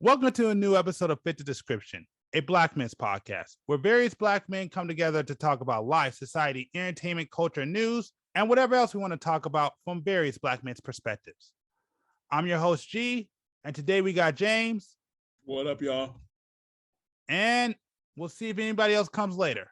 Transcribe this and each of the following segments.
Welcome to a new episode of Fit the Description, a Black men's podcast, where various Black men come together to talk about life, society, entertainment, culture, news, and whatever else we want to talk about from various Black men's perspectives. I'm your host, G, and today we got James. What up, y'all? And we'll see if anybody else comes later.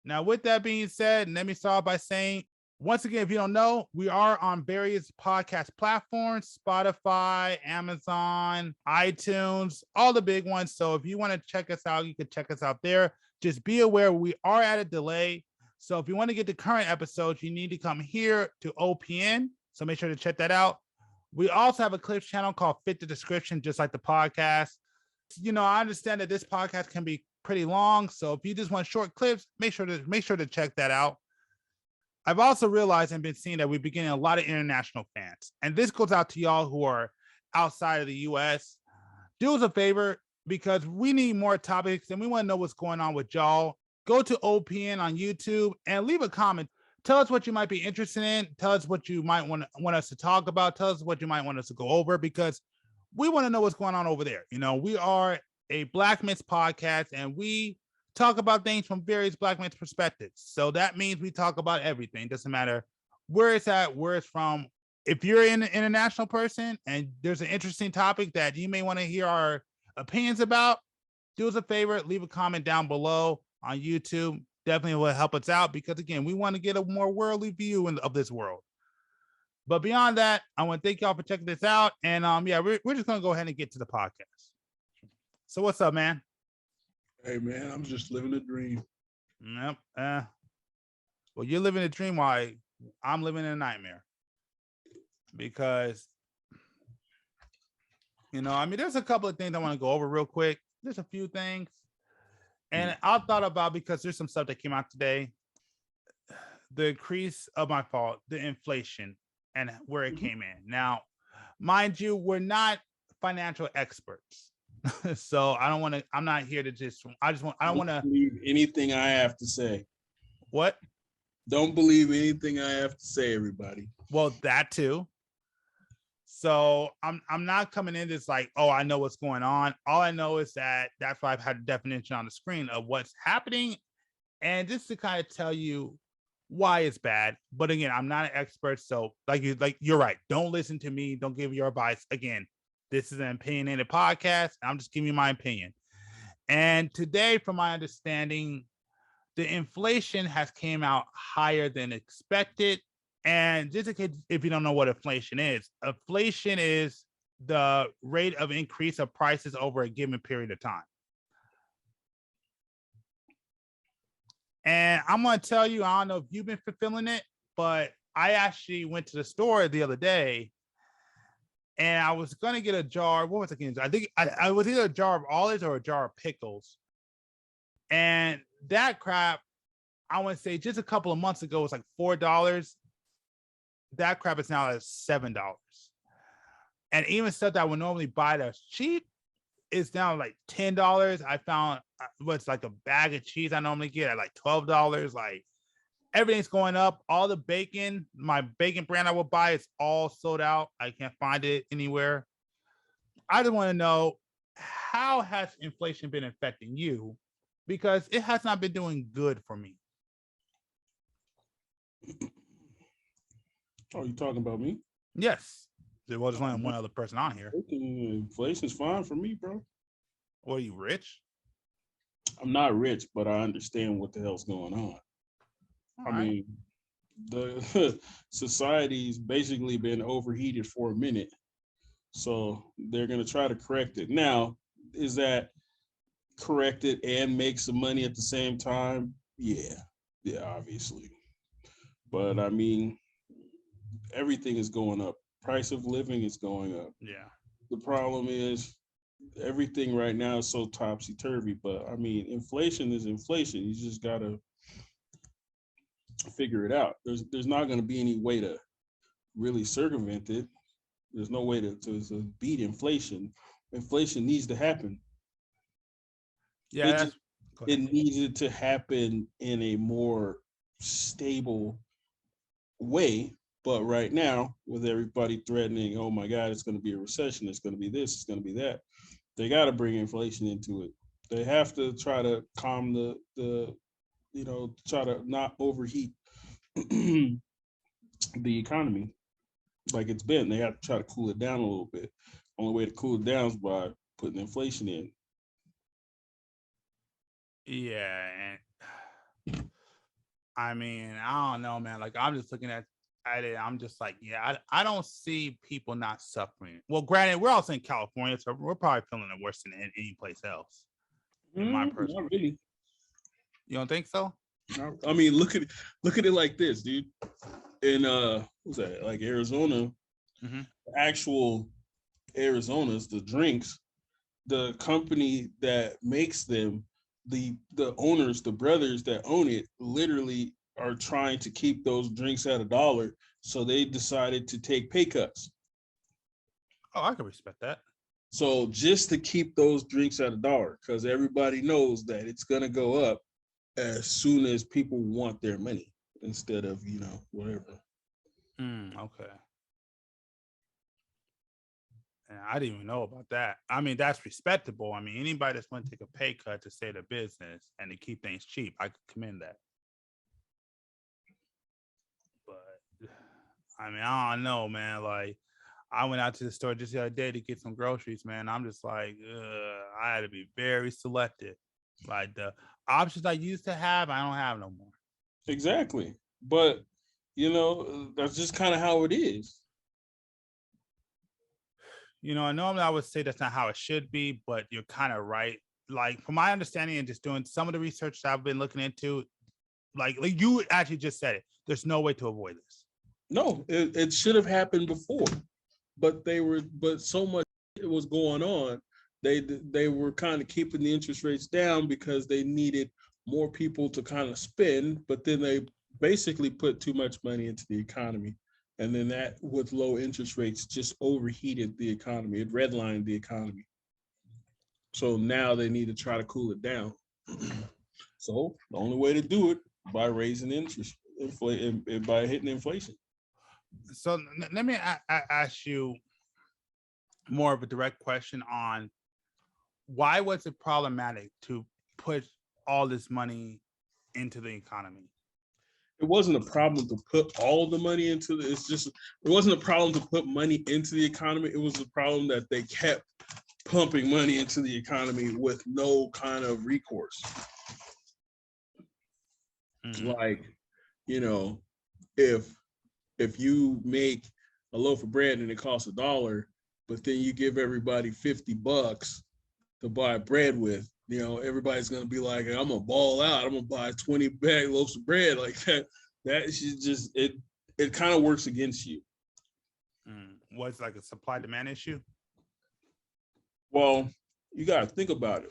Now, with that being said, let me start by saying, once again, if you don't know, we are on various podcast platforms, Spotify, Amazon, iTunes, all the big ones. So if you want to check us out, you can check us out there. Just be aware we are at a delay. So if you want to get the current episodes, you need to come here to OPN. So make sure to check that out. We also have a clips channel called Fit the Description, just like the podcast. You know, I understand that this podcast can be pretty long. So if you just want short clips, make sure to check that out. I've also realized and been seeing that we're getting a lot of international fans. And this goes out to y'all who are outside of the US. Do us a favor, because we need more topics and we want to know what's going on with y'all. Go to OPN on YouTube and leave a comment. Tell us what you might be interested in. Tell us what you might want us to talk about. Tell us what you might want us to go over, because we want to know what's going on over there. You know, we are a Black men's podcast and we talk about things from various Black men's perspectives. So that means we talk about everything. Doesn't matter where it's at, where it's from. If you're an international person and there's an interesting topic that you may want to hear our opinions about, do us a favor, leave a comment down below on YouTube. Definitely will help us out, because again, we want to get a more worldly view of this world. But beyond that, I want to thank y'all for checking this out. And we're just going to go ahead and get to the podcast. So what's up, man? Hey, man, I'm just living a dream. Yep. Well, you're living a dream while I'm living in a nightmare. Because, you know, I mean, there's a couple of things I want to go over real quick. There's a few things. And I thought about, because there's some stuff that came out today, the increase of my fault, the inflation, and where it came in. Now, mind you, we're not financial experts. So I'm not here to I don't want to believe anything I have to say. What? Don't believe anything I have to say, everybody. Well, that too. So I'm not coming in this like, oh, I know what's going on. All I know is that's why I've had a definition on the screen of what's happening, and just to kind of tell you why it's bad. But again, I'm not an expert, so you're right. Don't listen to me. Don't give your advice. Again, this is an opinionated podcast. I'm just giving you my opinion. And today, from my understanding, the inflation has came out higher than expected. And just in case if you don't know what inflation is the rate of increase of prices over a given period of time. And I'm going to tell you, I don't know if you've been fulfilling it, but I actually went to the store the other day and I was going to get a jar. What was it? I think I was either a jar of olives or a jar of pickles. And that crap, I want to say just a couple of months ago, was like $4. That crap is now at $7. And even stuff that I would normally buy that's cheap is now like $10. I found what's like a bag of cheese I normally get at like $12. Like, everything's going up. All the bacon, my bacon brand I would buy, is all sold out. I can't find it anywhere. I just want to know, how has inflation been affecting you? Because it has not been doing good for me. Oh, you talking about me? Yes. There was only one other person on here. Inflation's fine for me, bro. What, are you rich? I'm not rich, but I understand what the hell's going on. I mean, the society's basically been overheated for a minute. So they're going to try to correct it. Now, is that correct it and make some money at the same time? Yeah, obviously. But I mean, everything is going up. Price of living is going up. Yeah. The problem is everything right now is so topsy-turvy. But I mean, inflation is inflation. You just got to figure it out. There's not going to be any way to really circumvent it. There's no way to beat inflation. Inflation needs to happen. Yeah, it needed to happen in a more stable way. But right now, with everybody threatening, oh my God, it's going to be a recession, it's going to be this, it's going to be that, They got to bring inflation into it. They have to try to calm the try to not overheat the economy like it's been. They have to try to cool it down a little bit. Only way to cool it down is by putting inflation in. Yeah, and I mean, I don't know, man. Like I'm just looking at it. I'm just like, yeah, I don't see people not suffering. Well, granted, we're also in California, so we're probably feeling it worse than any place else. In my personal, not really. You don't think so? I mean, look at it like this, dude. In what's that? Like Arizona, actual Arizona's the drinks, the company that makes them, the owners, the brothers that own it, literally are trying to keep those drinks at $1. So they decided to take pay cuts. Oh, I can respect that. So just to keep those drinks at $1, because everybody knows that it's gonna go up as soon as people want their money instead of whatever. Okay. And I didn't even know about that. I mean, that's respectable. I mean, anybody that's going to take a pay cut to stay the business and to keep things cheap, I could commend that. But I mean, I don't know, man. Like, I went out to the store just the other day to get some groceries, man. I'm just like, I had to be very selective. Like the options I used to have, I don't have no more. Exactly. But that's just kind of how it is. Normally I would say that's not how it should be, but you're kind of right. Like from my understanding and just doing some of the research that I've been looking into, like you actually just said it, there's no way to avoid this. No, it should have happened before, but so much was going on. They were kind of keeping the interest rates down because they needed more people to kind of spend, but then they basically put too much money into the economy. And then that, with low interest rates, just overheated the economy. It redlined the economy. So now they need to try to cool it down. So the only way to do it by raising interest, by hitting inflation. So let me ask you more of a direct question on why was it problematic to put all this money into the economy? It wasn't a problem to put all the money into it. It wasn't a problem to put money into the economy. It was a problem that they kept pumping money into the economy with no kind of recourse. Like, if you make a loaf of bread and it costs $1, but then you give everybody $50 to buy bread with, everybody's gonna be like, I'm gonna ball out. I'm gonna buy 20 loaves of bread like that. That should just it kind of works against you. Was like a supply demand issue? Well, you got to think about it.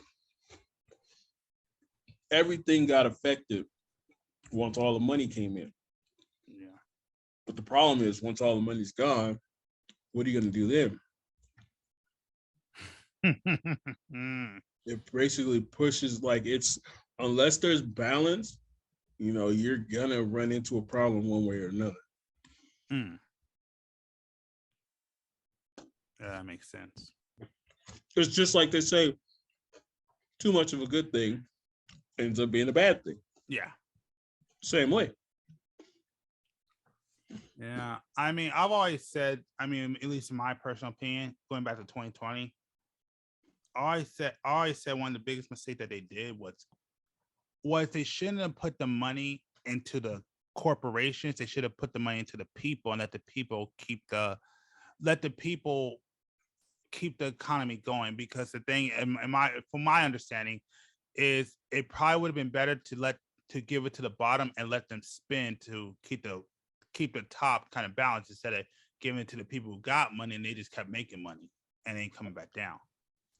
Everything got affected once all the money came in. Yeah. But the problem is, once all the money's gone, what are you gonna do then? It basically pushes, like, unless there's balance, you're gonna run into a problem one way or another. Yeah, that makes sense. It's just like they say, too much of a good thing ends up being a bad thing. Yeah. Same way. Yeah. I mean, I've always said, at least in my personal opinion, going back to 2020, I always said one of the biggest mistakes that they did was they shouldn't have put the money into the corporations. They should have put the money into the people and let the people keep the economy going. Because the thing, from my understanding, is it probably would have been better to give it to the bottom and let them spend to keep the top kind of balance, instead of giving it to the people who got money and they just kept making money and ain't coming back down.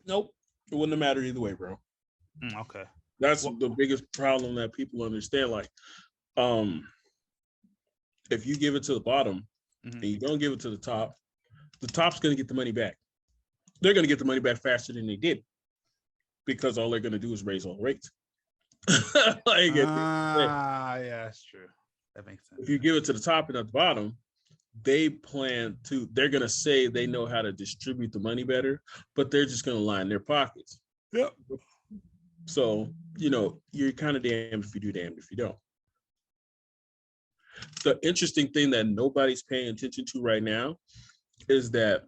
Nope, it wouldn't have mattered either way, bro. Okay. That's the biggest problem that people understand. Like, if you give it to the bottom and you don't give it to the top's going to get the money back. They're going to get the money back faster than they did, because all they're going to do is raise all rates. Yeah, that's true. That makes sense. If you give it to the top and at the bottom, they're going to say they know how to distribute the money better, but they're just going to line their pockets. Yep. So, you're kind of damned if you do, damned if you don't. The interesting thing that nobody's paying attention to right now is that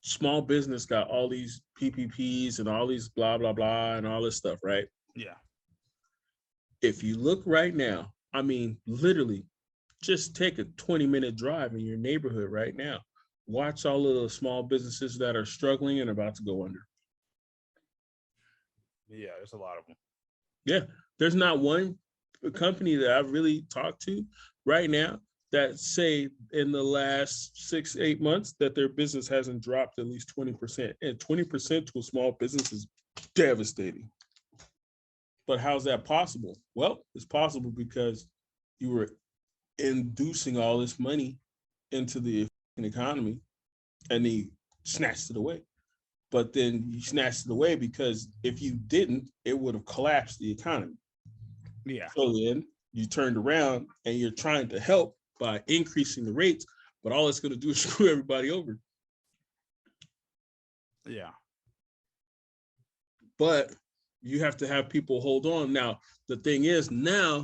small business got all these PPPs and all these blah, blah, blah, and all this stuff, right? Yeah. If you look right now, I mean, literally, just take a 20-minute drive in your neighborhood right now. Watch all of the small businesses that are struggling and about to go under. Yeah, there's a lot of them. Yeah, there's not one company that I've really talked to right now that say in the last 6-8 months that their business hasn't dropped at least 20%. And 20% to a small business is devastating. But how's that possible? Well, it's possible because you were inducing all this money into the economy and he snatched it away. But then you snatched it away because if you didn't, it would have collapsed the economy. Yeah. So then you turned around and you're trying to help by increasing the rates, but all it's going to do is screw everybody over. Yeah. But you have to have people hold on. Now, the thing is, now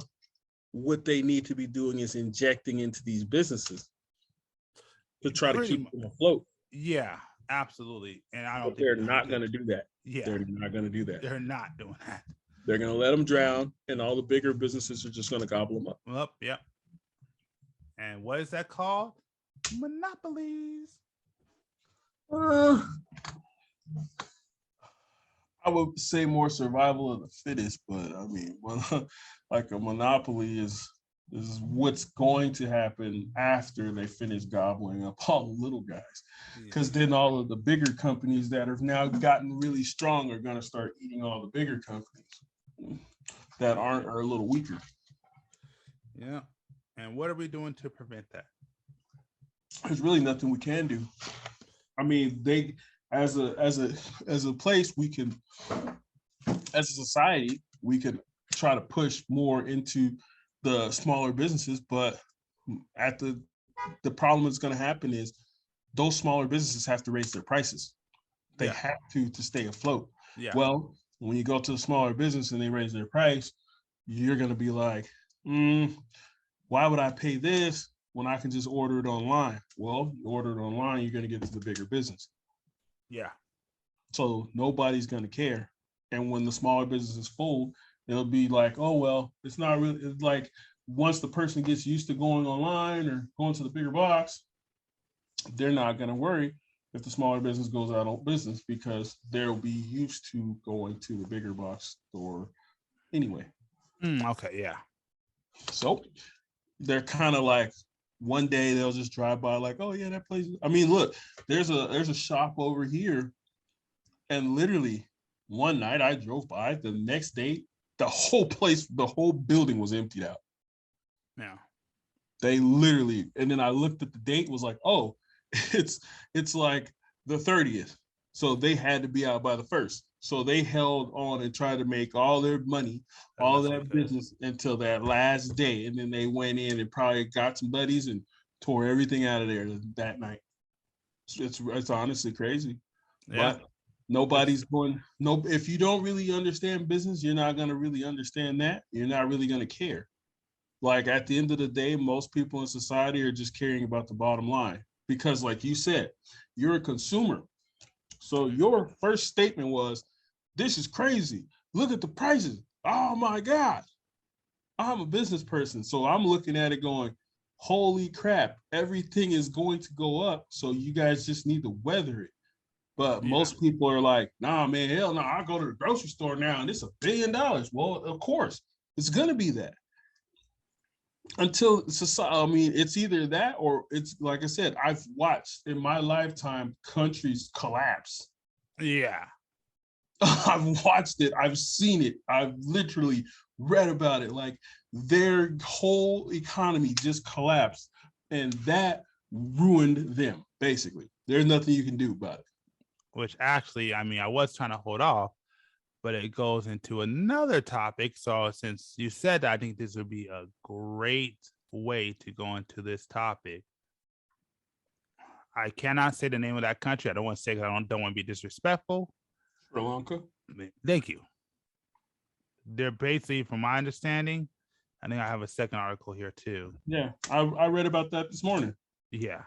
what they need to be doing is injecting into these businesses to try to keep them afloat. Yeah, absolutely. And I don't think they're not going to do that. Yeah. They're not going to do that. They're not doing that. They're going to let them drown, and all the bigger businesses are just going to gobble them up. Yep. And what is that called? Monopolies. I would say more survival of the fittest, but I mean, like a monopoly is what's going to happen after they finish gobbling up all the little guys. Because then all of the bigger companies that have now gotten really strong are going to start eating all the bigger companies that are a little weaker. Yeah. And what are we doing to prevent that? There's really nothing we can do. I mean, they as a place, we can, as a society, we can try to push more into the smaller businesses, but at the problem that's going to happen is those smaller businesses have to raise their prices. They have to stay afloat. Yeah. Well, when you go to a smaller business and they raise their price, you're going to be like, why would I pay this when I can just order it online? Well, you order it online, you're going to get to the bigger business. Yeah. So nobody's going to care. And when the smaller businesses fold, it'll be like, oh, well, it's not really, it's like once the person gets used to going online or going to the bigger box, they're not going to worry if the smaller business goes out of business because they'll be used to going to the bigger box store anyway. Okay, yeah. So they're kind of like, one day they'll just drive by like, oh yeah, that place. I mean, look, there's a shop over here, and literally one night I drove by. The next day, the whole place, the whole building was emptied out. Yeah. They literally, and then I looked at the date, was like, oh, it's like the 30th. So they had to be out by the 1st. So they held on and tried to make all their money, all that business until that last day. And then they went in and probably got some buddies and tore everything out of there that night. It's honestly crazy. Yeah. But nobody's going, if you don't really understand business, you're not going to really understand that. You're not really going to care. Like at the end of the day, most people in society are just caring about the bottom line. Because like you said, you're a consumer. So your first statement was, this is crazy. Look at the prices. Oh my God. I'm a business person. So I'm looking at it going, holy crap, everything is going to go up. So you guys just need to weather it. But most people are like, nah, man, hell no, I'll go to the grocery store now and it's $1 billion. Well, of course, it's going to be that. Until society, I mean, it's either that or it's like I said, I've watched in my lifetime countries collapse. Yeah. I've watched it. I've seen it. I've literally read about it. Like their whole economy just collapsed and that ruined them, basically. There's nothing you can do about it. Which actually, I mean, I was trying to hold off, but it goes into another topic. So since you said that, I think this would be a great way to go into this topic. I cannot say the name of that country. I don't want to say because I don't want to be disrespectful. Sri Lanka. Thank you. They're basically, from my understanding, I think I have a second article here too. Yeah, I read about that this morning. Yeah.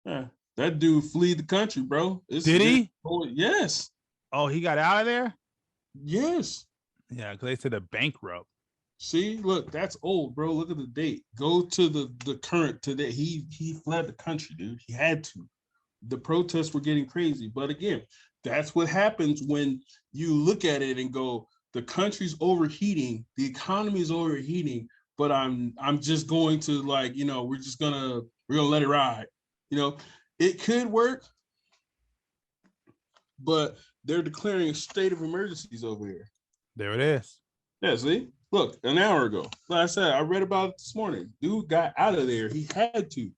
Yeah, that dude fled the country, bro. Did he? Yes. Oh, he got out of there? Yes. Yeah, because they said a bankrupt. See, look, that's old, bro. Look at the date. Go to the current today. He fled the country, dude. He had to. The protests were getting crazy. But again, that's what happens when you look at it and go, the country's overheating, the economy is overheating, but I'm just going to, like, you know, we're gonna let it ride. You know, it could work, but they're declaring a state of emergencies over here. There it is. Yeah, see? Look, an hour ago. Like I said, I read about it this morning. Dude got out of there. He had to.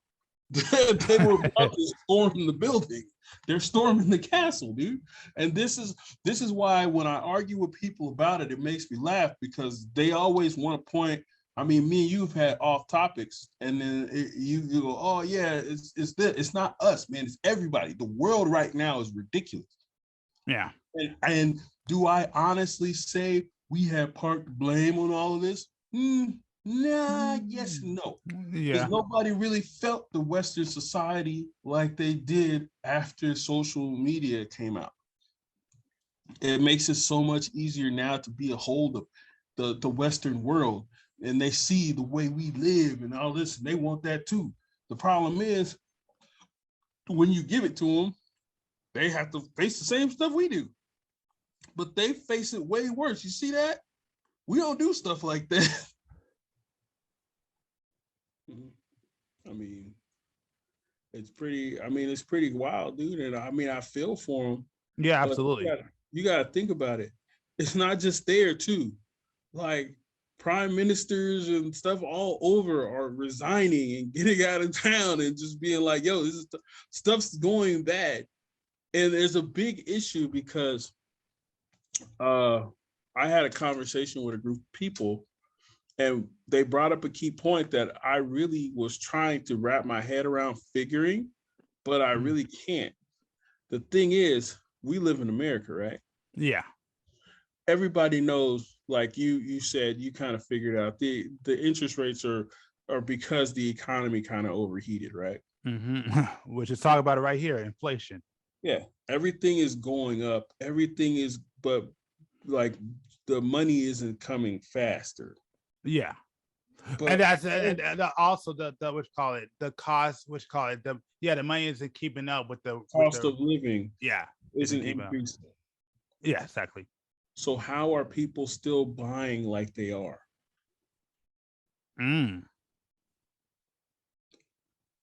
They were about to storm the building. They're storming the castle, dude. And this is why when I argue with people about it, it makes me laugh, because they always want to point. I mean, me and you've had off topics, and then you go, oh yeah, it's this. It's not us, man. It's everybody. The world right now is ridiculous. Yeah. And do I honestly say we have part to blame on all of this? Nah, yes, no. Yeah. Because nobody really felt the Western society like they did after social media came out. It makes it so much easier now to be a hold of the Western world, and they see the way we live and all this, and they want that too. The problem is, when you give it to them, they have to face the same stuff we do, but they face it way worse. You see that? We don't do stuff like that. I mean, it's pretty wild, dude. And I mean, I feel for them. Yeah, absolutely. You got to think about it. It's not just there too. Like, prime ministers and stuff all over are resigning and getting out of town and just being like, yo, this is stuff's going bad. And there's a big issue because I had a conversation with a group of people, and they brought up a key point that I really was trying to wrap my head around figuring, but I really can't. The thing is, we live in America, right? Yeah. Everybody knows, like you said, you kind of figured out the interest rates are because the economy kind of overheated, right? Mm-hmm. We'll just talk about it right here, inflation. Yeah, everything is going up. Everything is, but like the money isn't coming faster. Yeah. But, and that's and also the what you call it, the cost, the money isn't keeping up with the cost of living. Yeah, isn't increasing. Yeah, exactly. So how are people still buying like they are? You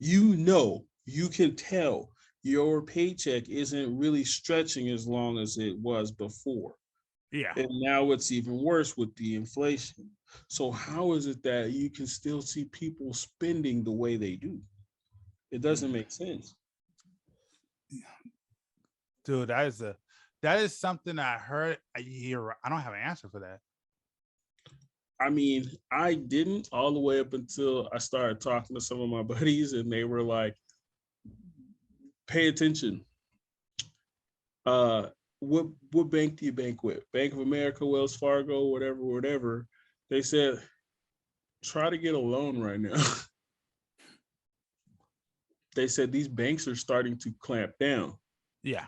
know, you can tell your paycheck isn't really stretching as long as it was before. Yeah. And now it's even worse with the inflation. So how is it that you can still see people spending the way they do? It doesn't make sense. Dude, that is something I heard. I don't have an answer for that. I mean, I didn't all the way up until I started talking to some of my buddies, and they were like, pay attention. What bank do you bank with? Bank of America, Wells Fargo, whatever. They said, try to get a loan right now. They said these banks are starting to clamp down. Yeah.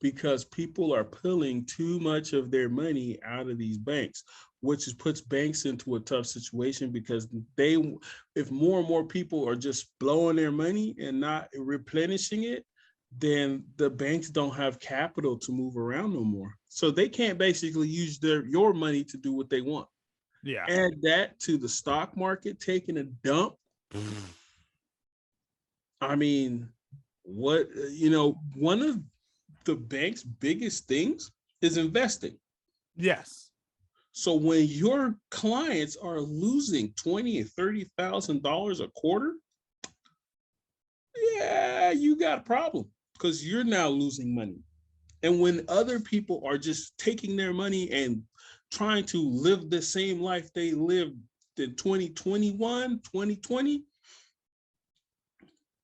Because people are pulling too much of their money out of these banks, which puts banks into a tough situation, because if more and more people are just blowing their money and not replenishing it, then the banks don't have capital to move around no more. So they can't basically use your money to do what they want. Yeah. Add that to the stock market taking a dump. I mean, one of the bank's biggest things is investing. Yes. So when your clients are losing $20,000 and $30,000 a quarter, yeah, you got a problem, because you're now losing money. And when other people are just taking their money and trying to live the same life they lived than 2021, 2020,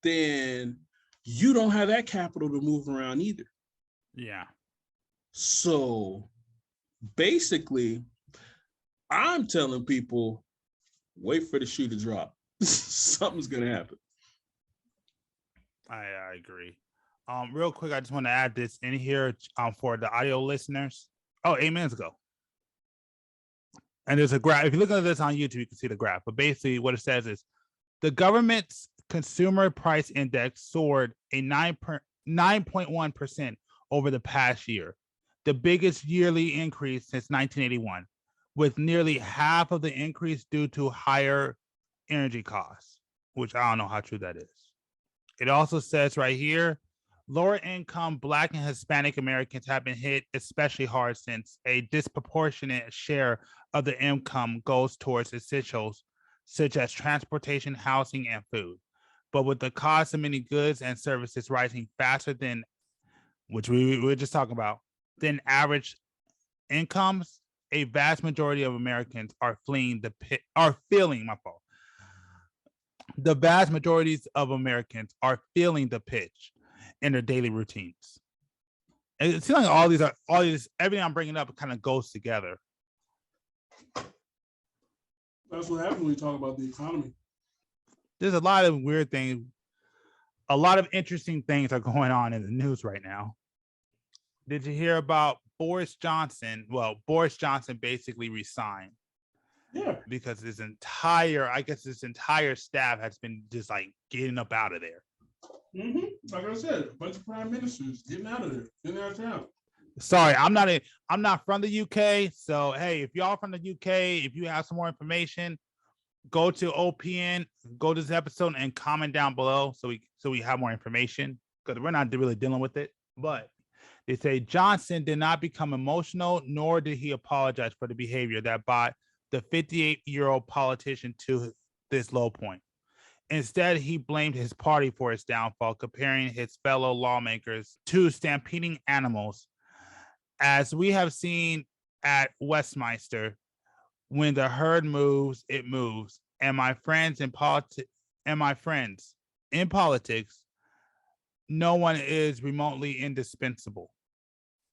then you don't have that capital to move around either. Yeah. So basically, I'm telling people, wait for the shoe to drop. Something's gonna happen. I agree. Real quick, I just want to add this in here for the audio listeners. Oh, 8 minutes ago. And there's a graph. If you look at this on YouTube, you can see the graph. But basically, what it says is the government's consumer price index soared a 9.1% over the past year, the biggest yearly increase since 1981, with nearly half of the increase due to higher energy costs, which I don't know how true that is. It also says right here, lower income Black and Hispanic Americans have been hit especially hard since a disproportionate share of the income goes towards essentials such as transportation, housing, and food. But with the cost of many goods and services rising faster than, which we were just talking about, than average incomes, a vast majority of Americans are feeling my fault. The vast majorities of Americans are feeling the pitch in their daily routines. And it seems like all these, everything I'm bringing up kind of goes together. That's what happens when we talk about the economy. There's a lot of weird things, a lot of interesting things are going on in the news right now. Did you hear about Boris Johnson? Well, Boris Johnson basically resigned. Yeah. Because his entire staff has been just like getting up out of there. Mm-hmm. Like I said, a bunch of prime ministers getting out of there, getting out of town. Sorry, I'm not from the UK. So hey, if y'all from the UK, if you have some more information, go to OPN, go to this episode and comment down below so we have more information, because we're not really dealing with it. But they say Johnson did not become emotional, nor did he apologize for the behavior that brought the 58-year-old politician to this low point. Instead, he blamed his party for its downfall, comparing his fellow lawmakers to stampeding animals. As we have seen at Westminster, when the herd moves, it moves. And my friends in politics, no one is remotely indispensable.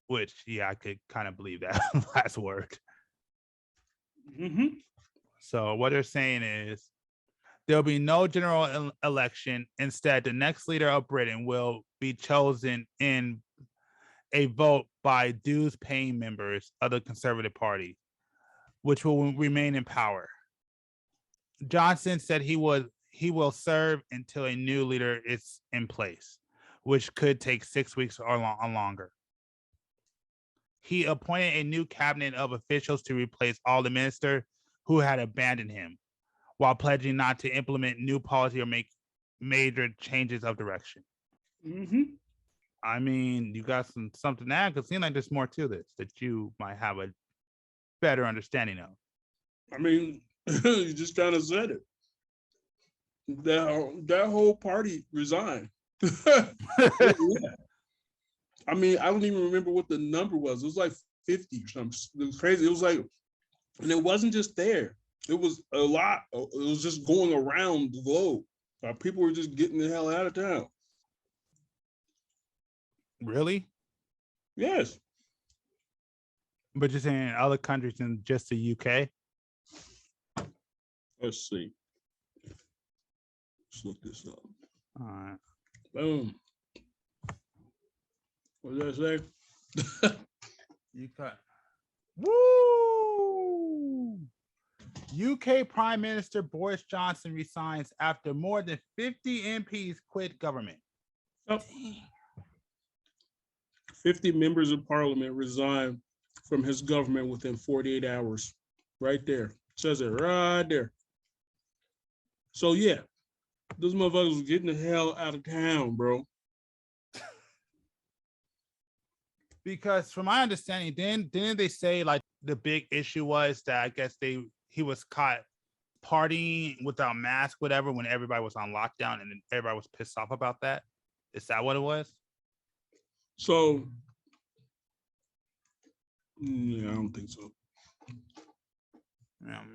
Which, yeah, I could kind of believe that last word. Mm-hmm. So what they're saying is there'll be no general election. Instead, the next leader of Britain will be chosen in a vote by dues-paying members of the Conservative Party, which will remain in power. Johnson said he will serve until a new leader is in place, which could take 6 weeks or longer. He appointed a new cabinet of officials to replace all the ministers who had abandoned him, while pledging not to implement new policy or make major changes of direction. Mm-hmm. I mean, you got something to add? Because it seems like there's more to this that you might have a better understanding of. I mean, you just kind of said it. That whole party resigned. Yeah. I mean, I don't even remember what the number was. It was like 50 or something. It was crazy. It was like, and it wasn't just there. It was a lot. It was just going around the globe. People were just getting the hell out of town. Really? Yes. But you're saying in other countries than just the UK? Let's see. Let's look this up. All right. Boom. What did I say? You cut. Woo! UK Prime Minister Boris Johnson resigns after more than 50 MPs quit government. Oh. 50 members of parliament resigned from his government within 48 hours. Right there. It says it right there. So yeah, those motherfuckers was getting the hell out of town, bro. Because from my understanding, didn't they say like the big issue was that I guess he was caught partying without mask, whatever, when everybody was on lockdown, and everybody was pissed off about that? Is that what it was? So yeah, I don't think so.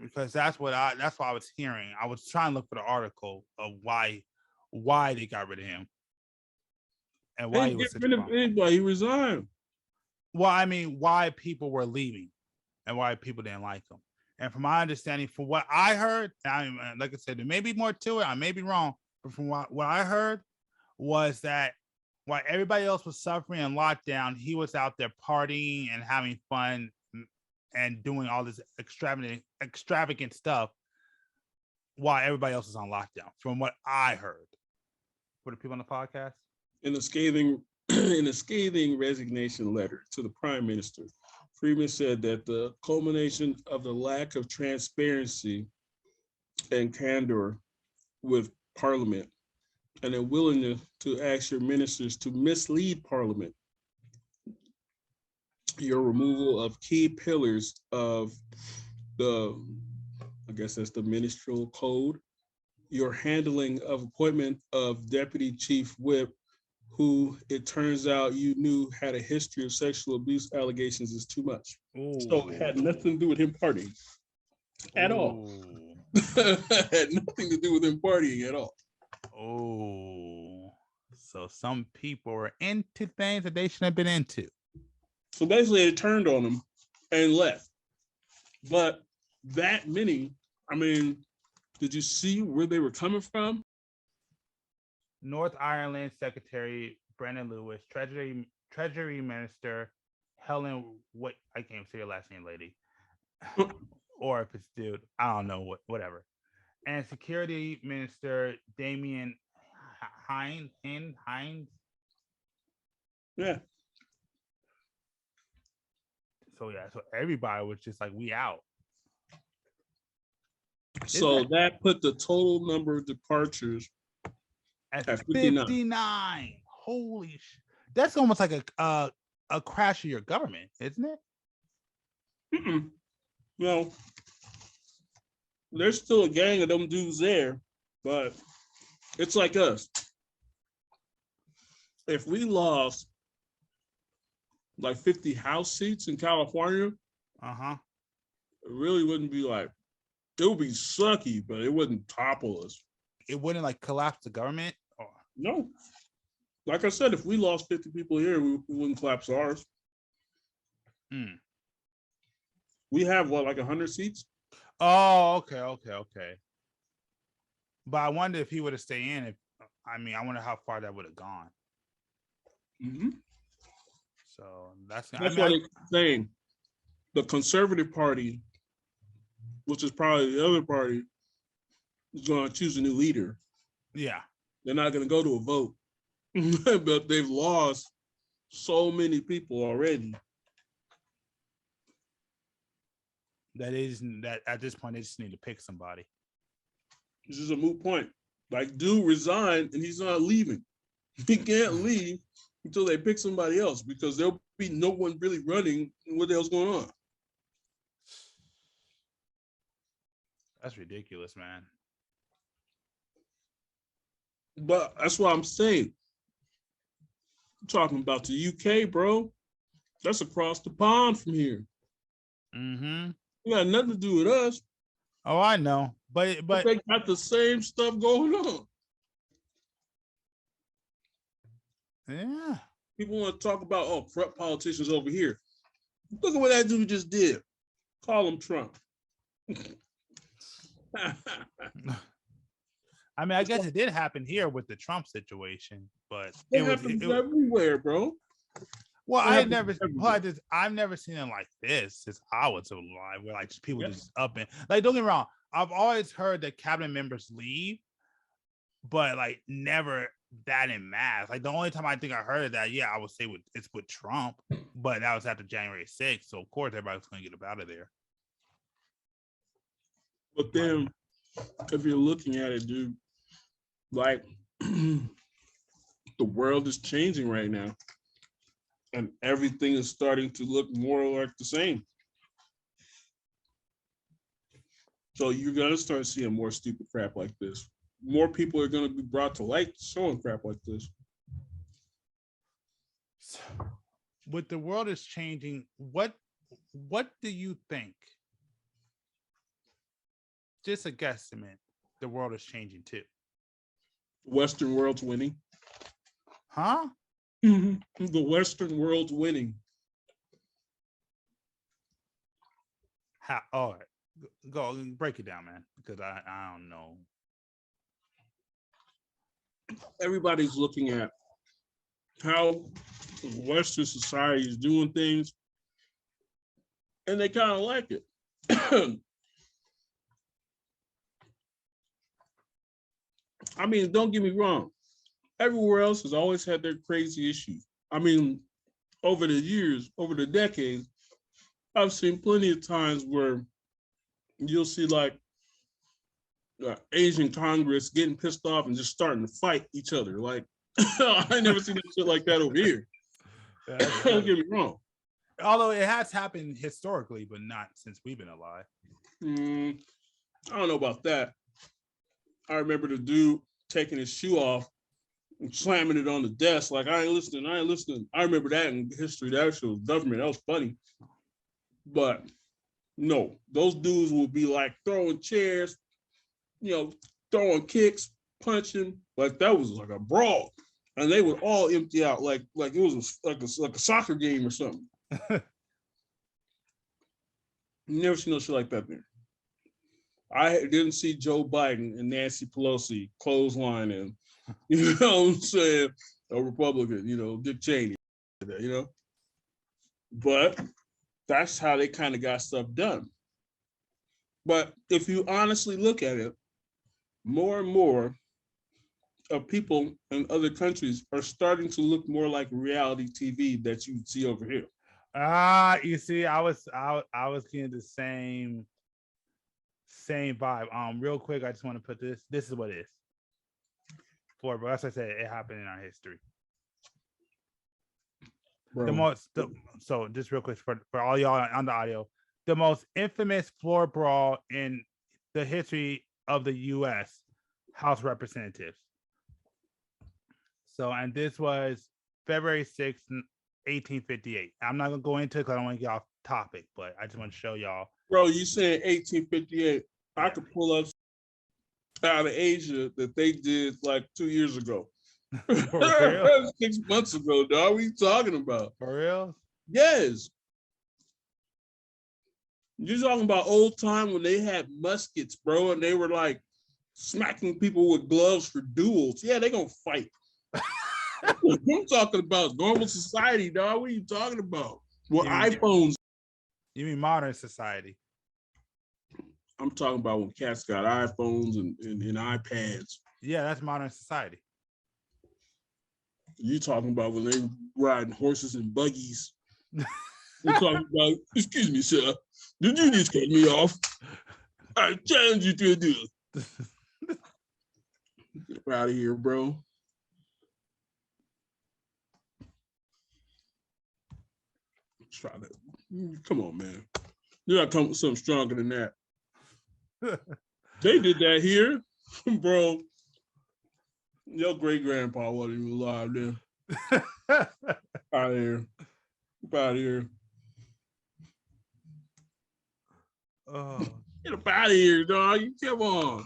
Because that's what I was hearing. I was trying to look for the article of why they got rid of him and They why he didn't was get such a rid of problem. anybody. He resigned. Well, I mean, why people were leaving and why people didn't like him. And from my understanding, from what I heard, like I said, there may be more to it. I may be wrong, but from what I heard was that while everybody else was suffering in lockdown, he was out there partying and having fun and doing all this extravagant stuff while everybody else is on lockdown. From what I heard, for the people on the podcast, In a scathing resignation letter to the Prime Minister, Freeman said that the culmination of the lack of transparency and candor with Parliament and a willingness to ask your ministers to mislead Parliament, your removal of key pillars of the, I guess that's the ministerial code, your handling of appointment of Deputy Chief Whip, who it turns out you knew had a history of sexual abuse allegations, is too much. ooh. So it had nothing to do with him partying at all. Had nothing to do with him partying at all. Oh, so some people were into things that they shouldn't have been into. So basically, it turned on him and left. But that many, I mean, did you see where they were coming from? North Ireland Secretary Brendan Lewis, Treasury Minister Helen, what I can't say your last name, lady, or if it's dude, I don't know, whatever, and Security Minister Damien Hines. Yeah. So everybody was just like, we out. So that put the total number of departures at 59. 59. Holy shit. That's almost like a crash of your government, isn't it? Mm-mm. Well, there's still a gang of them dudes there, but it's like us. If we lost like 50 House seats in California, it really wouldn't be like, it would be sucky, but it wouldn't topple us. It wouldn't like collapse the government? No. Like I said, if we lost 50 people here, we wouldn't collapse ours. We have what, like 100 seats? Oh, okay. But I wonder if he would have stayed in. I wonder how far that would have gone. Mm-hmm. So that's what they're saying. The Conservative Party, which is probably the other party, is going to choose a new leader. Yeah. They're not going to go to a vote, but they've lost so many people already. That at this point, they just need to pick somebody. This is a moot point. Like, dude resigned and he's not leaving. He can't leave until they pick somebody else because there'll be no one really running. What the hell's going on? That's ridiculous, man. But that's what I'm saying. I'm talking about the UK, bro. That's across the pond from here. Mm-hmm. It got nothing to do with us. Oh, I know. But they got the same stuff going on. Yeah. People want to talk about, corrupt politicians over here. Look at what that dude just did. Call him Trump. I mean, I guess it did happen here with the Trump situation, but it happens everywhere, bro. Well, I've never seen it like this since I was alive, where like people just up and like, don't get me wrong, I've always heard that cabinet members leave, but like never that in mass. Like the only time I think I heard of that, I would say it's with Trump, but that was after January 6th, so of course everybody's gonna get up out of there. But then, if you're looking at it, dude, like the world is changing right now. And everything is starting to look more like the same. So you're going to start seeing more stupid crap like this. More people are going to be brought to light showing crap like this. With the world is changing, what do you think just a guesstimate. The world is changing too. Western world's winning. Huh? The Western world's winning. How? All right. Go break it down, man. Because I don't know. Everybody's looking at how Western society is doing things, and they kind of like it. I mean, don't get me wrong. Everywhere else has always had their crazy issues. I mean, over the years, over the decades, I've seen plenty of times where you'll see like Asian Congress getting pissed off and just starting to fight each other. Like, I never seen shit like that over here. Don't get me wrong. Although it has happened historically, but not since we've been alive. I don't know about that. I remember the dude taking his shoe off and slamming it on the desk. Like, I ain't listening. I remember that in history. That actual government. That was funny. But no, those dudes will be like throwing chairs, throwing kicks, punching. Like, that was like a brawl. And they would all empty out like it was like a soccer game or something. Never seen no shit like that there. I didn't see Joe Biden and Nancy Pelosi clothesline and, you know what I'm saying, a Republican, Dick Cheney, But that's how they kind of got stuff done. But if you honestly look at it, more and more of people in other countries are starting to look more like reality TV that you see over here. You see, I was getting the same vibe. Real quick, I just want to put this. This is what it is. But as I said, it happened in our history. Bro. So just real quick for all y'all on the audio, the most infamous floor brawl in the history of the U.S. House of Representatives. So, and this was February 6th, 1858. I'm not gonna go into it because I don't want to get off topic, but I just want to show y'all. Bro, you said 1858. Yeah. I could pull up out of Asia that they did like 2 years ago. 6 months ago, dog. What are you talking about? For real? Yes. You're talking about old time when they had muskets, bro, and they were like smacking people with gloves for duels. Yeah, they gonna fight. I'm talking about normal society, dog. What are you talking about? Well, iPhones. You mean modern society? I'm talking about when cats got iPhones and iPads. Yeah, that's modern society. You talking about when they riding horses and buggies. We're talking about, excuse me, sir. Did you just cut me off? I challenge you to a duel. Get out of here, bro. Try that. Come on, man. You gotta come with something stronger than that. They did that here, bro. Your great grandpa wasn't even alive then. Out of here. Out of here. Oh. Get up out of here, dog. You come on.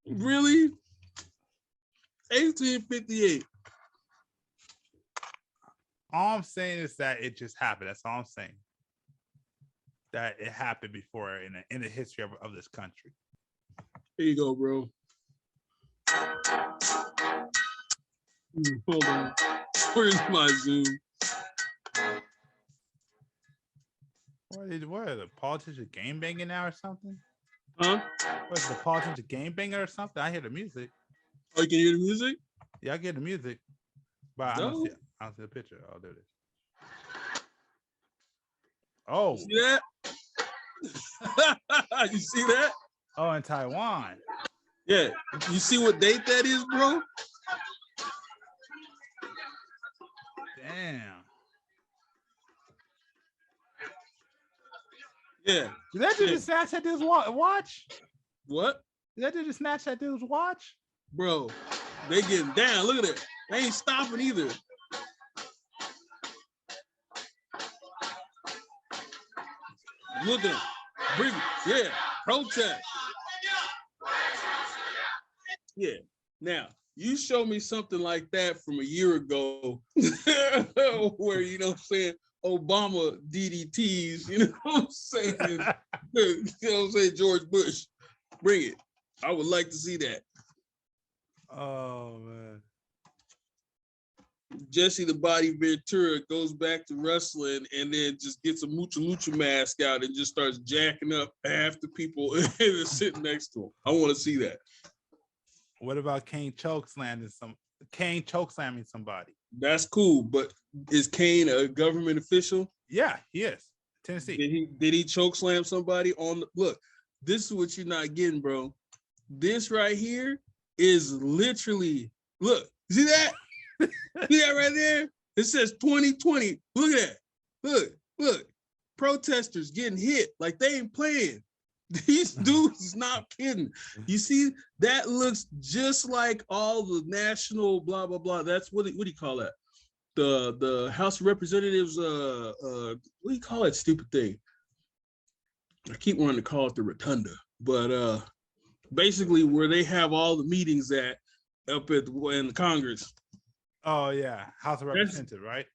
Really? 1858. All I'm saying is that it just happened. That's all I'm saying. That it happened before in the history of this country. Here you go, bro. Hold on. Where's my Zoom? What are the politicians game banging now or something? Huh? What's the politicians game banging or something? I hear the music. Oh, you can hear the music? Yeah, I get the music. But No. I don't see the picture. Oh, there it is. Oh. You see that? You see that? Oh, in Taiwan. Yeah. You see what date that is, bro? Damn. Yeah. Did that dude just snatch that dude's watch? What? Did that dude just snatch that dude's watch? Bro, they getting down. Look at it. They ain't stopping either. Look at them. Bring it. Yeah. Protest. Yeah. Now, you show me something like that from a year ago where, you know what I'm saying, Obama DDTs, you know what I'm saying? You know what I'm saying, George Bush. Bring it. I would like to see that. Oh, man. Jesse the Body Ventura goes back to wrestling and then just gets a Mucha Lucha mask out and just starts jacking up half the people that sitting next to him. I want to see that. What about Kane chokeslamming somebody? That's cool, but is Kane a government official? Yeah, he is. Tennessee. Did he choke slam somebody on the look? This is what you're not getting, bro. This right here is literally look. See that? See that right there? It says 2020. Look at that. Look. Protesters getting hit like they ain't playing. These dudes is not kidding. You see, that looks just like all the national blah blah blah. That's what do you call that? The House of Representatives. What do you call that stupid thing? I keep wanting to call it the rotunda, but basically where they have all the meetings at up in the Congress. Oh yeah, House of Representatives, right?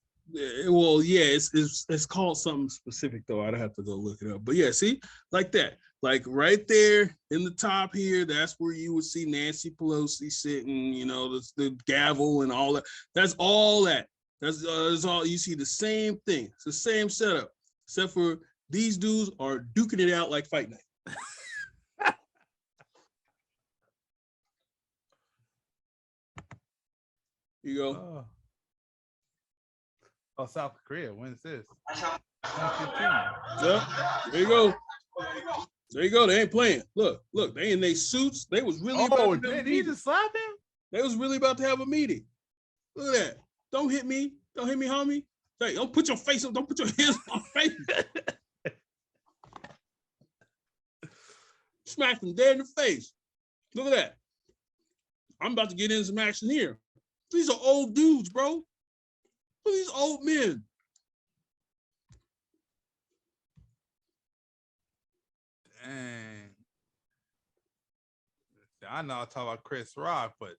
Well, yeah, it's called something specific though. I'd have to go look it up. But yeah, see, like that, like right there in the top here, that's where you would see Nancy Pelosi sitting. You know, the gavel and all that. That's all that. That's all you see. The same thing. It's the same setup, except for these dudes are duking it out like Fight Night. You go. Oh, South Korea. When's this? Yeah, there you go. There you go. They ain't playing. Look, they in their suits. They was really about to did he just slap him? They was really about to have a meeting. Look at that. Don't hit me. Don't hit me, homie. Hey, don't put your face up. Don't put your hands on my face. Smacked him dead in the face. Look at that. I'm about to get in some action here. These are old dudes, bro. Look at these old men. Dang. I know I talk about Chris Rock, but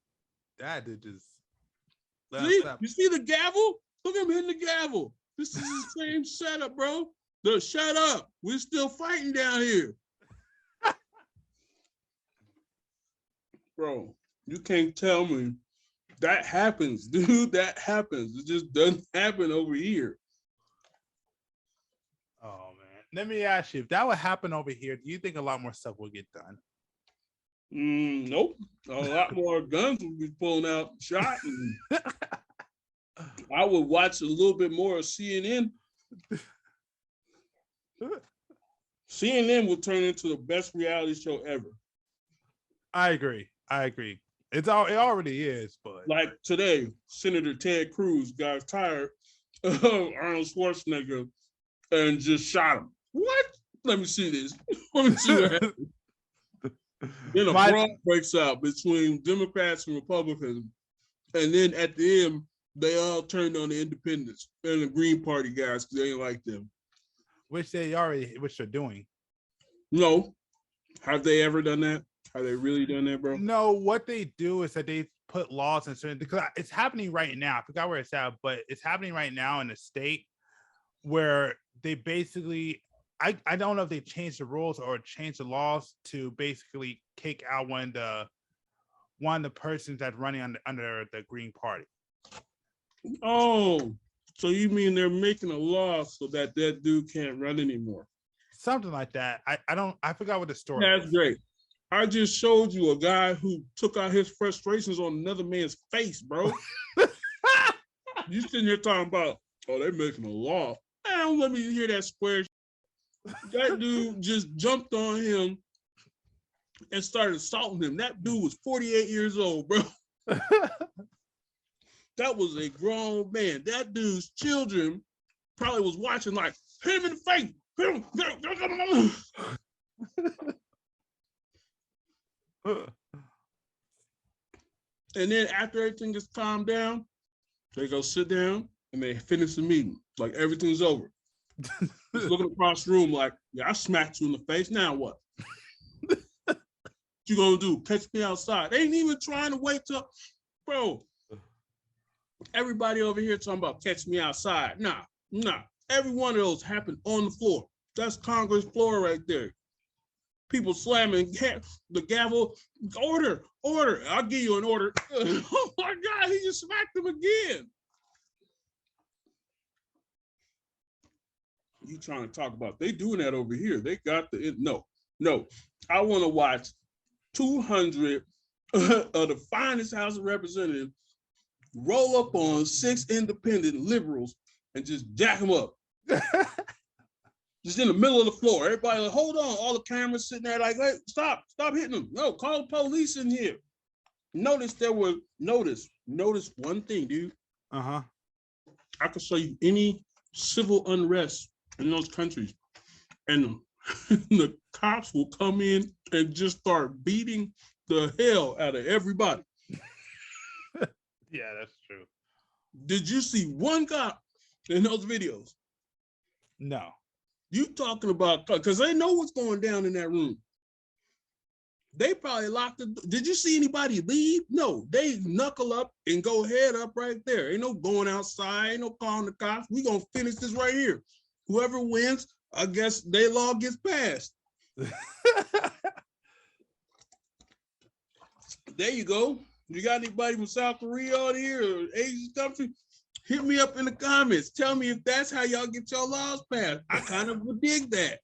that dude just. You see the gavel? Look at him hitting the gavel. This is the same setup, bro. Shut up. We're still fighting down here. Bro, you can't tell me that happens, dude. That happens. It just doesn't happen over here. Oh, man. Let me ask you, if that would happen over here, do you think a lot more stuff will get done? Nope. A lot more guns will be pulling out, shot. I would watch a little bit more of CNN. CNN will turn into the best reality show ever. I agree. It already is, but like today, Senator Ted Cruz got tired of Arnold Schwarzenegger and just shot him. What? Let me see this. Let me see what happens. Then a brawl breaks out between Democrats and Republicans, and then at the end, they all turned on the independents and the Green Party guys because they ain't like them. Which they're doing. No. Have they ever done that? Have they really done that, bro? No, what they do is that they put laws in certain, because it's happening right now. I forgot where it's at, but it's happening right now in a state where they basically, I don't know if they changed the rules or changed the laws to basically kick out one of the persons that's running under the Green Party. Oh, so you mean they're making a law so that dude can't run anymore? Something like that. I forgot what the story That's is. Great. I just showed you a guy who took out his frustrations on another man's face, bro. You sitting here talking about, oh, they're making a law. Don't let me hear that square. That dude just jumped on him and started assaulting him. That dude was 48 years old, bro. That was a grown man. That dude's children probably was watching like, hit him in the face. Hit him. And then after everything gets calmed down, they go sit down and they finish the meeting. Like everything's over. Just looking across the room like, yeah, I smacked you in the face. Now what? you gonna do? Catch me outside. They ain't even trying to wait till, bro. Everybody over here talking about catch me outside. Nah. Every one of those happened on the floor. That's Congress floor right there. People slamming the gavel. Order. I'll give you an order. Oh my God, he just smacked him again. You trying to talk about, they doing that over here. They got no. I want to watch 200 of the finest House of Representatives roll up on 6 independent liberals and just jack them up. Just in the middle of the floor. Everybody like, hold on. All the cameras sitting there like, hey, stop hitting them. No, call the police in here. Notice one thing, dude. Uh-huh. I could show you any civil unrest in those countries, and the cops will come in and just start beating the hell out of everybody. Yeah, that's true. Did you see one cop in those videos? No. You talking about, because they know what's going down in that room. They probably locked the, did you see anybody leave? No, they knuckle up and go head up right there. Ain't no going outside, ain't no calling the cops. We gonna finish this right here. Whoever wins, I guess their law gets passed. There you go. You got anybody from South Korea on here or Asian country? Hit me up in the comments. Tell me if that's how y'all get your laws passed. I kind of would dig that.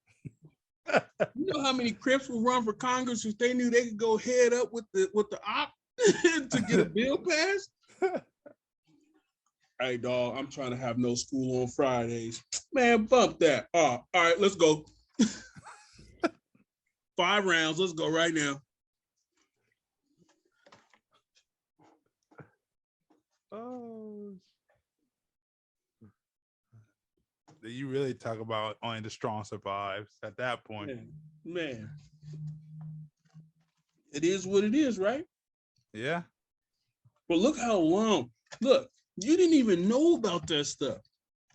You know how many Crips will run for Congress if they knew they could go head up with the op to get a bill passed? Hey, dog, I'm trying to have no school on Fridays. Man, bump that. All right, let's go. 5 rounds. Let's go right now. Oh. You really talk about only the strong survives at that point. Man. It is what it is, right? Yeah. But look how long. Look, you didn't even know about that stuff.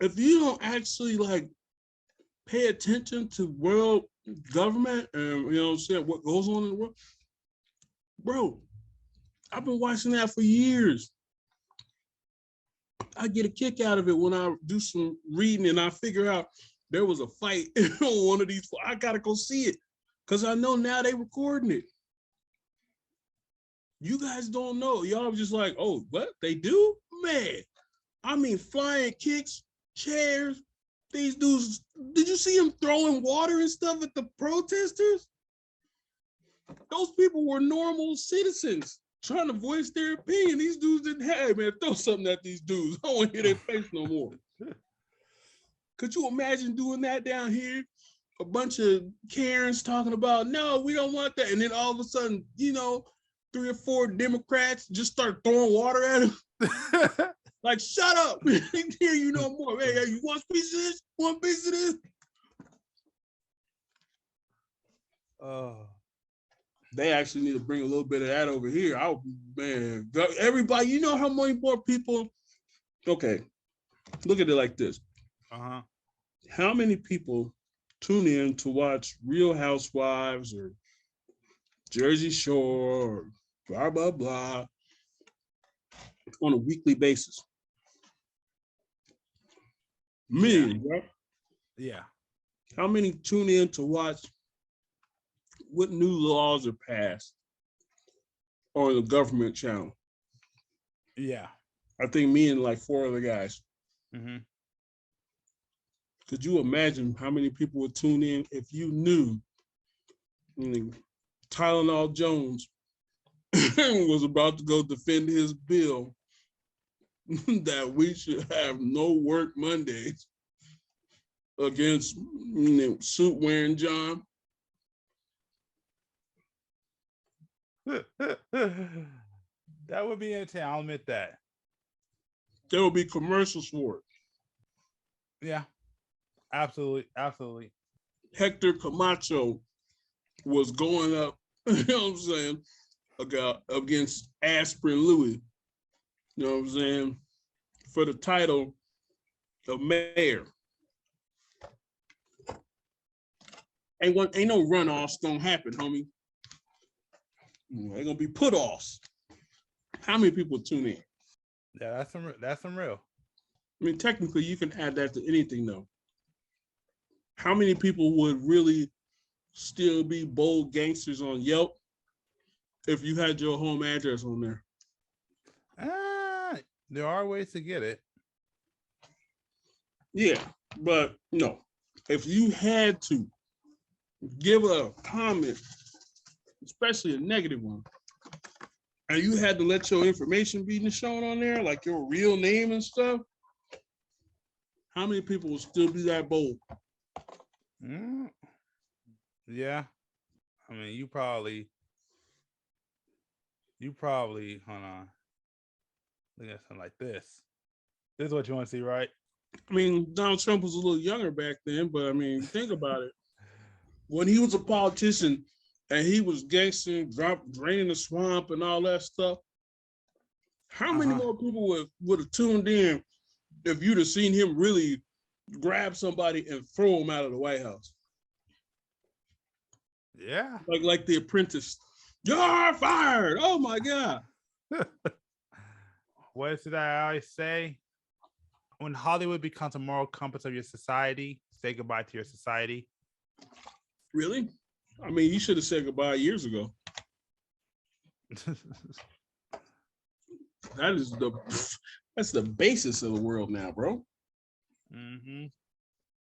If you don't actually like pay attention to world government and you know what I'm saying, what goes on in the world, bro, I've been watching that for years. I get a kick out of it when I do some reading and I figure out there was a fight on one of these. I gotta go see it because I know now they recording it. You guys don't know. Y'all just like, oh, what they do? Man, I mean, flying kicks, chairs. These dudes, did you see them throwing water and stuff at the protesters? Those people were normal citizens trying to voice their opinion. These dudes didn't have, man, throw something at these dudes. I don't want to hear their face no more. Could you imagine doing that down here? A bunch of Karens talking about, no, we don't want that. And then all of a sudden, you know, 3 or 4 Democrats just start throwing water at them. Like, shut up. I didn't hear you no more. Hey, you want a piece of this? One piece of this? Oh. They actually need to bring a little bit of that over here. Man, everybody, you know how many more people? Okay, look at it like this. Uh-huh. How many people tune in to watch Real Housewives or Jersey Shore or blah, blah, blah on a weekly basis? Millions, right? Yeah. How many tune in to watch what new laws are passed on the government channel? Yeah. I think me and like 4 other guys. Mm-hmm. Could you imagine how many people would tune in if you knew Tylenol Jones was about to go defend his bill that we should have no work Mondays against suit wearing John? That would be entertaining. I'll admit that. There will be commercials for it. Yeah, absolutely, absolutely. Hector Camacho was going up, you know what I'm saying, against Aspirin Louis, you know what I'm saying, for the title of mayor. Ain't no runoffs gonna happen, homie. They're gonna be put offs. How many people tune in? Yeah, that's some real. I mean, technically, you can add that to anything, though. How many people would really still be bold gangsters on Yelp if you had your home address on there? There are ways to get it. Yeah, but no. If you had to give a comment, especially a negative one, and you had to let your information be shown on there, like your real name and stuff, how many people would still be that bold? Yeah. I mean, you probably, hold on. Look at something like this. This is what you want to see, right? I mean, Donald Trump was a little younger back then, but I mean, think about it. When he was a politician and he was gangster, draining the swamp and all that stuff, how many more people would have tuned in if you'd have seen him really grab somebody and throw him out of the White House? Yeah. Like The Apprentice. You're fired. Oh my God. What did I always say? When Hollywood becomes a moral compass of your society, say goodbye to your society. Really? I mean, you should have said goodbye years ago. That's the basis of the world now, bro. Mm-hmm.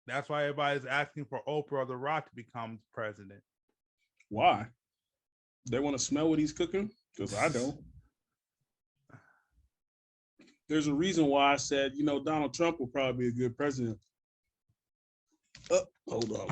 That's why everybody's asking for Oprah or The Rock to become president. Why? They want to smell what he's cooking? Because I don't. There's a reason why I said, Donald Trump will probably be a good president. Hold on.